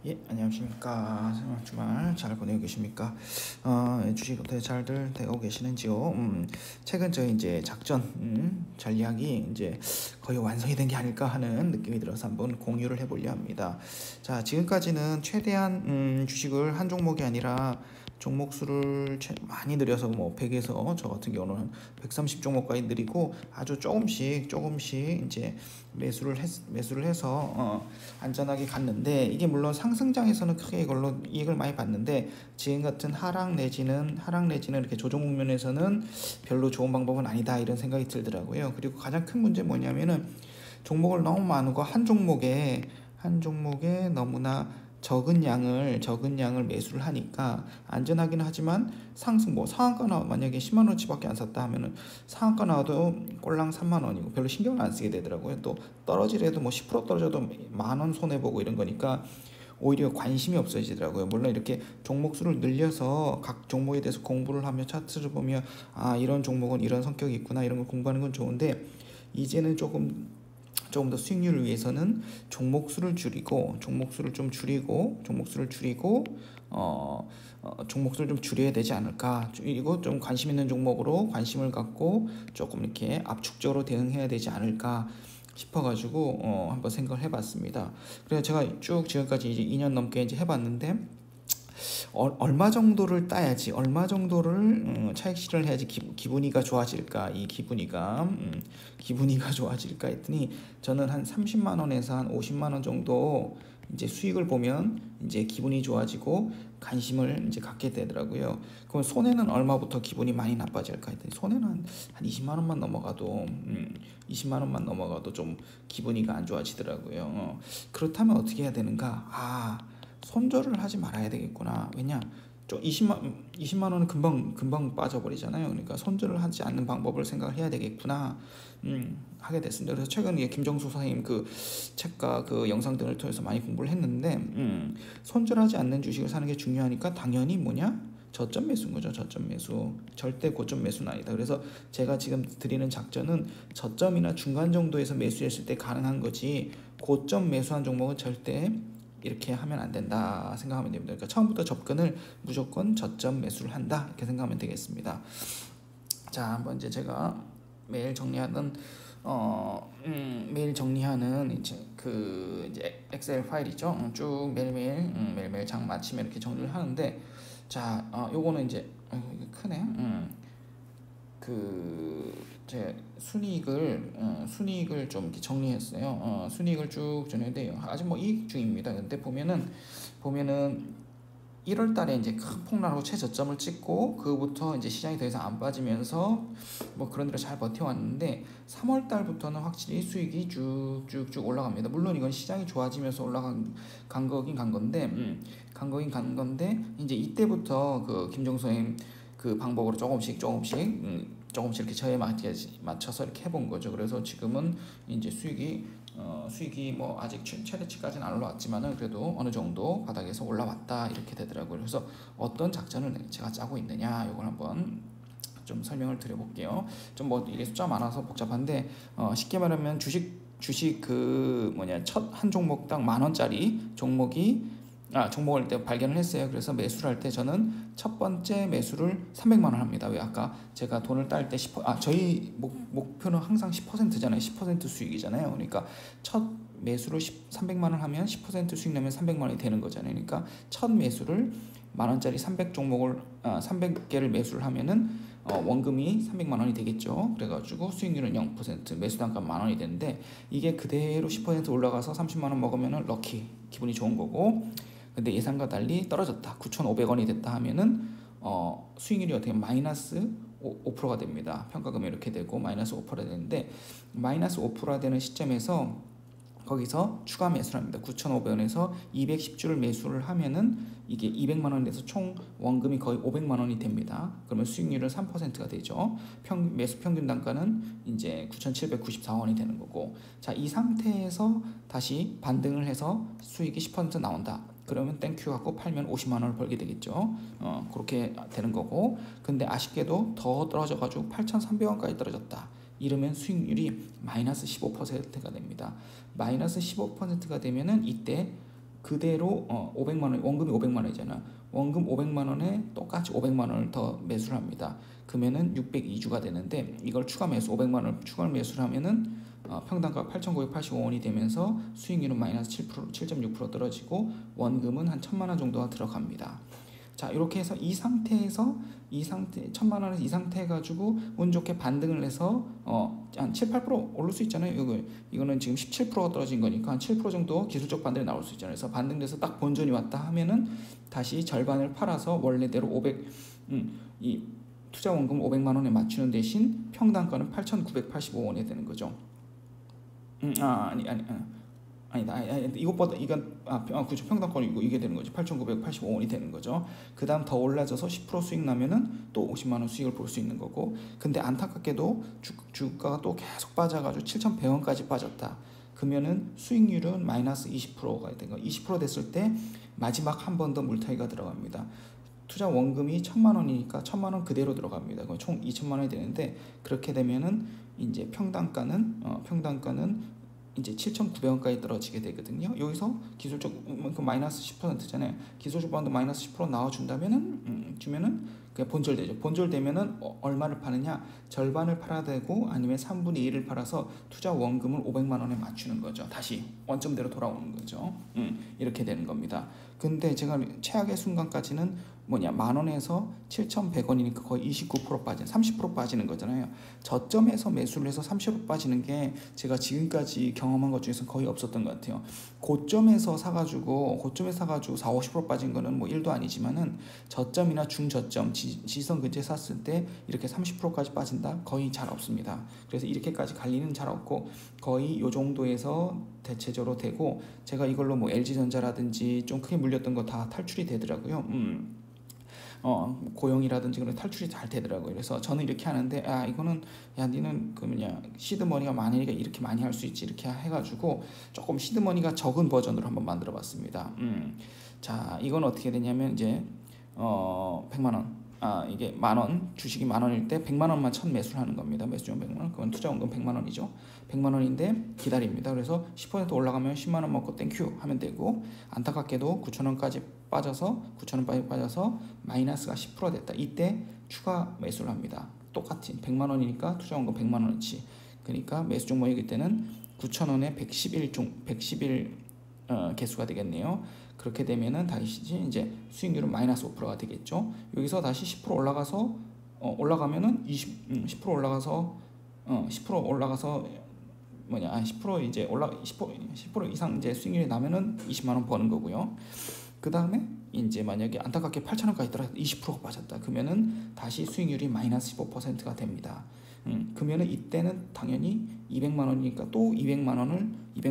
예, 안녕하십니까. 주말 잘 보내고 계십니까? 주식 어떻게 잘들 되고 계시는지요? 최근 저희 이제 작전, 전략이 이제 거의 완성이 된 게 아닐까 하는 느낌이 들어서 한번 공유를 해보려 합니다. 자, 지금까지는 최대한 주식을 한 종목이 아니라 종목 수를 많이 늘려서 뭐 100에서 저 같은 경우는 130종목까지 늘리고 아주 조금씩 이제 매수를 해서 안전하게 갔는데, 이게 물론 상승장에서는 크게 이걸로 이익을 많이 봤는데 지금 같은 하락 내지는 이렇게 조정 국면에서는 별로 좋은 방법은 아니다, 이런 생각이 들더라고요. 그리고 가장 큰 문제 뭐냐면은 종목을 너무 많고 한 종목에 너무나 적은 양을 매수를 하니까 안전하긴 하지만 상승, 뭐 상한가 만약에 10만 원치밖에 안 샀다 하면은 상한가 나와도 꼴랑 3만 원이고 별로 신경을 안 쓰게 되더라고요. 또 떨어지래도 뭐 10% 떨어져도 만 원 손해 보고 이런 거니까 오히려 관심이 없어지더라고요. 물론 이렇게 종목 수를 늘려서 각 종목에 대해서 공부를 하며 차트를 보며 이런 종목은 이런 성격이 있구나, 이런 걸 공부하는 건 좋은데, 이제는 조금 더 수익률을 위해서는 종목 수를 좀 줄여야 되지 않을까. 그리고 좀 관심 있는 종목으로 관심을 갖고 조금 이렇게 압축적으로 대응해야 되지 않을까 싶어가지고 한번 생각을 해봤습니다. 그래서 제가 쭉 지금까지 이제 2년 넘게 이제 해봤는데, 얼마 정도를 따야지, 얼마 정도를 차익 실현을 해야지 기분이가 좋아질까, 이 기분이가 좋아질까 했더니, 저는 한 30만 원에서 한 50만 원 정도 이제 수익을 보면 이제 기분이 좋아지고 관심을 이제 갖게 되더라고요. 그럼 손해는 얼마부터 기분이 많이 나빠질까 했더니, 손해는 한 20만 원만 넘어가도 20만 원만 넘어가도 좀 기분이가 안 좋아지더라고요. 그렇다면 어떻게 해야 되는가? 손절을 하지 말아야 되겠구나. 왜냐, 20만 원은 금방 빠져버리잖아요. 그러니까 손절을 하지 않는 방법을 생각을 해야 되겠구나 하게 됐습니다. 그래서 최근에 김정수 선생님 그 책과 그 영상 등을 통해서 많이 공부를 했는데, 손절하지 않는 주식을 사는 게 중요하니까 당연히 뭐냐, 저점 매수인 거죠. 저점 매수. 절대 고점 매수는 아니다. 그래서 제가 지금 드리는 작전은 저점이나 중간 정도에서 매수했을 때 가능한 거지, 고점 매수한 종목은 절대 이렇게 하면 안 된다 생각하면 됩니다. 그러니까 처음부터 접근을 무조건 저점 매수를 한다, 이렇게 생각하면 되겠습니다. 자, 한번 이제 제가 매일 정리하는 이제 엑셀 파일이죠. 쭉 매일매일 장 마치면 이렇게 정리를 하는데, 자, 요거는 이제 이게 크네. 제 순이익을 좀 이렇게 정리했어요. 순이익을 쭉 정리했는데 아직 뭐 이익 중입니다. 근데 보면은 1월 달에 이제 큰 폭락으로 최저점을 찍고, 그부터 이제 시장이 더 이상 안 빠지면서 뭐 그런 대로 잘 버텨왔는데, 3월 달부터는 확실히 수익이 쭉쭉쭉 올라갑니다. 물론 이건 시장이 좋아지면서 간 거긴 간 건데, 이제 이때부터 그 김종서님 그 방법으로 조금씩 이렇게 저에 맞춰서 이렇게 해본 거죠. 그래서 지금은 이제 수익이 뭐 아직 최대치까지는 안 올라왔지만은 그래도 어느 정도 바닥에서 올라왔다, 이렇게 되더라고요. 그래서 어떤 작전을 제가 짜고 있느냐, 이걸 한번 좀 설명을 드려볼게요. 좀 뭐 이게 숫자 많아서 복잡한데, 쉽게 말하면 주식 첫 한 종목당 10,000원짜리 종목을 때 발견을 했어요. 그래서 매수를 할 때 저는 첫 번째 매수를 300만 원 합니다. 왜, 아까 제가 돈을 딸 때 저희 목표는 항상 10%잖아요. 10% 수익이잖아요. 그러니까 첫 매수를 300만 원 하면 10% 수익 나면 300만 원이 되는 거잖아요. 그러니까 첫 매수를 만 원짜리 300개를 매수를 하면은 원금이 300만 원이 되겠죠. 그래가지고 수익률은 0%, 매수 단가 만 원이 되는데, 이게 그대로 10% 올라가서 30만 원 먹으면은 럭키, 기분이 좋은 거고, 근데 예상과 달리 떨어졌다, 9,500원이 됐다 하면은 수익률이 어떻게 마이너스 5%가 됩니다. 평가금이 이렇게 되고 마이너스 5%가 되는데, 마이너스 5%가 되는 시점에서 거기서 추가 매수를 합니다. 9,500원에서 210주를 매수를 하면은 이게 200만 원에서 총 원금이 거의 500만 원이 됩니다. 그러면 수익률은 3%가 되죠. 매수 평균 단가는 이제 9,794원이 되는 거고, 자, 이 상태에서 다시 반등을 해서 수익이 10% 나온다. 그러면 땡큐 갖고 팔면 50만 원을 벌게 되겠죠. 그렇게 되는 거고, 근데 아쉽게도 더 떨어져가지고 8,300원까지 떨어졌다. 이러면 수익률이 마이너스 15%가 됩니다. 마이너스 15%가 되면은 이때 그대로 500만 원, 원금이 500만 원이잖아. 원금 500만 원에 똑같이 500만 원을 더 매수를 합니다. 그러면은 602주가 되는데 이걸 추가 매수 500만 원 추가 매수를 하면은 평당가 8,985원이 되면서 수익률은 마이너스 7%, 7.6% 떨어지고 원금은 한 1,000만 원 정도가 들어갑니다. 자, 이렇게 해서 이 상태 1,000만 원에서 이 상태 해가지고 운 좋게 반등을 해서 한 7, 8% 오를 수 있잖아요. 이거는 지금 17%가 떨어진 거니까 한 7% 정도 기술적 반등이 나올 수 있잖아요. 그래서 반등돼서 딱 본전이 왔다 하면은 다시 절반을 팔아서 원래대로 이 투자 원금 500만 원에 맞추는 대신 평당가는 8,985원이 되는 거죠. 아니다. 이것보다 이건 그죠. 평당권이고 이게 되는 거죠. 8,985원이 되는 거죠. 그다음 더 올라져서 10% 수익 나면은 또 50만 원 수익을 볼 수 있는 거고. 근데 안타깝게도 주가가 또 계속 빠져가지고 7,100원까지 빠졌다. 그러면은 수익률은 마이너스 20%가 된 거. 20% 됐을 때 마지막 한 번 더 물타기가 들어갑니다. 투자 원금이 1,000만 원이니까 1,000만 원 그대로 들어갑니다. 그럼 총 2,000만 원이 되는데 그렇게 되면은 이제 평당가는 이제 7,900원까지 떨어지게 되거든요. 여기서 기술적 마이너스 10%잖아요. 기술적 반도 마이너스 10% 나와준다면은 주면은 그냥 본절되죠. 본절되면은 얼마를 파느냐? 절반을 팔아야 되고 아니면 3분의 1을 팔아서 투자 원금을 500만 원에 맞추는 거죠. 다시 원점대로 돌아오는 거죠. 이렇게 되는 겁니다. 근데 제가 최악의 순간까지는 만 원에서 7,100원이니까 거의 29% 빠진 30% 빠지는 거잖아요. 저점에서 매수를 해서 30% 빠지는 게 제가 지금까지 경험한 것 중에서 거의 없었던 것 같아요. 고점에서 사가지고 4, 50% 빠진 거는 뭐 1도 아니지만은 저점이나 중저점 지선 근처에 샀을 때 이렇게 30%까지 빠진다? 거의 잘 없습니다. 그래서 이렇게까지 갈 리는 잘 없고 거의 요 정도에서 대체적으로 되고 제가 이걸로 뭐 LG전자라든지 좀 크게 물렸던 거 다 탈출이 되더라고요. 고용이라든지 그런 탈출이 잘 되더라고요. 그래서 저는 이렇게 하는데 이거는 니는 시드머니가 많으니까 이렇게 많이 할 수 있지 이렇게 해가지고 조금 시드머니가 적은 버전으로 한번 만들어 봤습니다. 자, 이건 어떻게 되냐면 이제 100만 원. 이게 만원, 주식이 만원일 때 100만 원만 첫 매수를 하는 겁니다. 매수중 100만 원. 그건 투자 원금 100만 원이죠. 100만 원인데 기다립니다. 그래서 10% 올라가면 10만 원 먹고 땡큐 하면 되고 안타깝게도 9천 원까지 빠져서 9천 원 빠져서 마이너스가 10% 됐다. 이때 추가 매수를 합니다. 똑같이 100만 원이니까 투자 원금 100만 원어치. 그러니까 매수 종목이기 때는 9천 원에 111 개수가 되겠네요. 그렇게 되면은 다시 이제 수익률은 마이너스 5%가 되겠죠. 여기서 다시 10% 올라가서 올라가면은 10% 올라가서 10% 올라가서 10% 이제 10% 이상 이제 수익률이 나면은 20만 원 버는 거고요. 그 다음에 이제 만약에 안타깝게 8,000원까지 떨어져 20%가 빠졌다. 그러면은 다시 수익률이 마이너스 15%가 됩니다. 그러면은 이때는 당연히 200만 원이니까 또 200만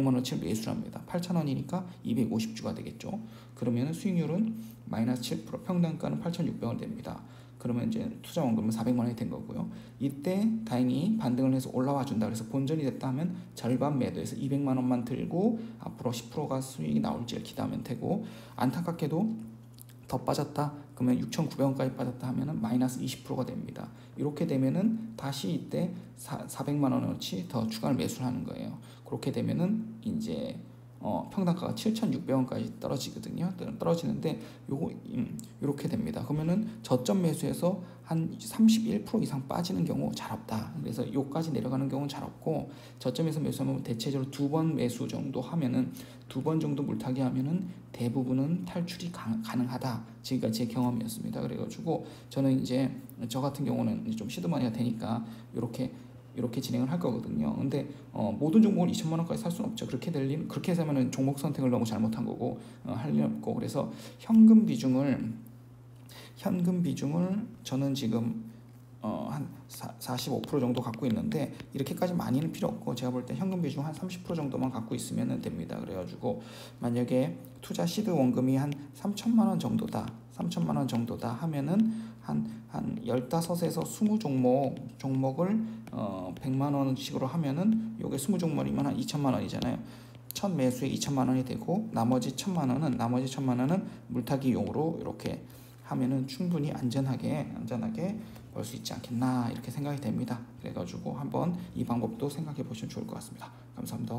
원어치를 매수를 합니다. 8,000원이니까 250주가 되겠죠. 그러면은 수익률은 마이너스 7%, 평당가는 8,600원 됩니다. 그러면 이제 투자 원금은 400만 원이 된 거고요. 이때 다행히 반등을 해서 올라와 준다. 그래서 본전이 됐다 하면 절반 매도해서 200만 원만 들고 앞으로 10%가 수익이 나올지를 기대하면 되고 안타깝게도 더 빠졌다. 그러면 6,900원까지 빠졌다 하면은 마이너스 20%가 됩니다. 이렇게 되면은 다시 이때 400만 원어치 더 추가를 매수를 하는 거예요. 그렇게 되면은 이제 평당가가 7,600원까지 떨어지거든요. 떨어지는데 요거 이렇게 됩니다. 그러면은 저점 매수에서 한 31% 이상 빠지는 경우 잘 없다. 그래서 요까지 내려가는 경우는 잘 없고 저점에서 매수하면 대체적으로 2번 매수 정도 하면은 2번 정도 물타기 하면은 대부분은 탈출이 가능하다. 지금까지 제 경험이었습니다. 그래가지고 저는 이제 저 같은 경우는 좀 시드머니가 되니까 이렇게 진행을 할 거거든요. 근데 모든 종목을 2천만 원까지 살 수는 없죠. 그렇게 해서면은 종목 선택을 너무 잘못한 거고 할 일 없고 그래서 현금 비중을 저는 지금 한 45% 정도 갖고 있는데 이렇게까지 많이는 필요 없고 제가 볼 때 현금 비중 한 30% 정도만 갖고 있으면 됩니다. 그래가지고 만약에 투자 시드 원금이 한 3천만 원 정도다 하면은 한 15에서 20 종목을 100만 원씩으로 하면은 요게 20 종목이면 한 2천만 원이잖아요. 첫 매수에 2천만 원이 되고 나머지 1천만 원은 물타기용으로 이렇게 하면은 충분히 안전하게 벌 수 있지 않겠나 이렇게 생각이 됩니다. 그래가지고 한번 이 방법도 생각해 보시면 좋을 것 같습니다. 감사합니다.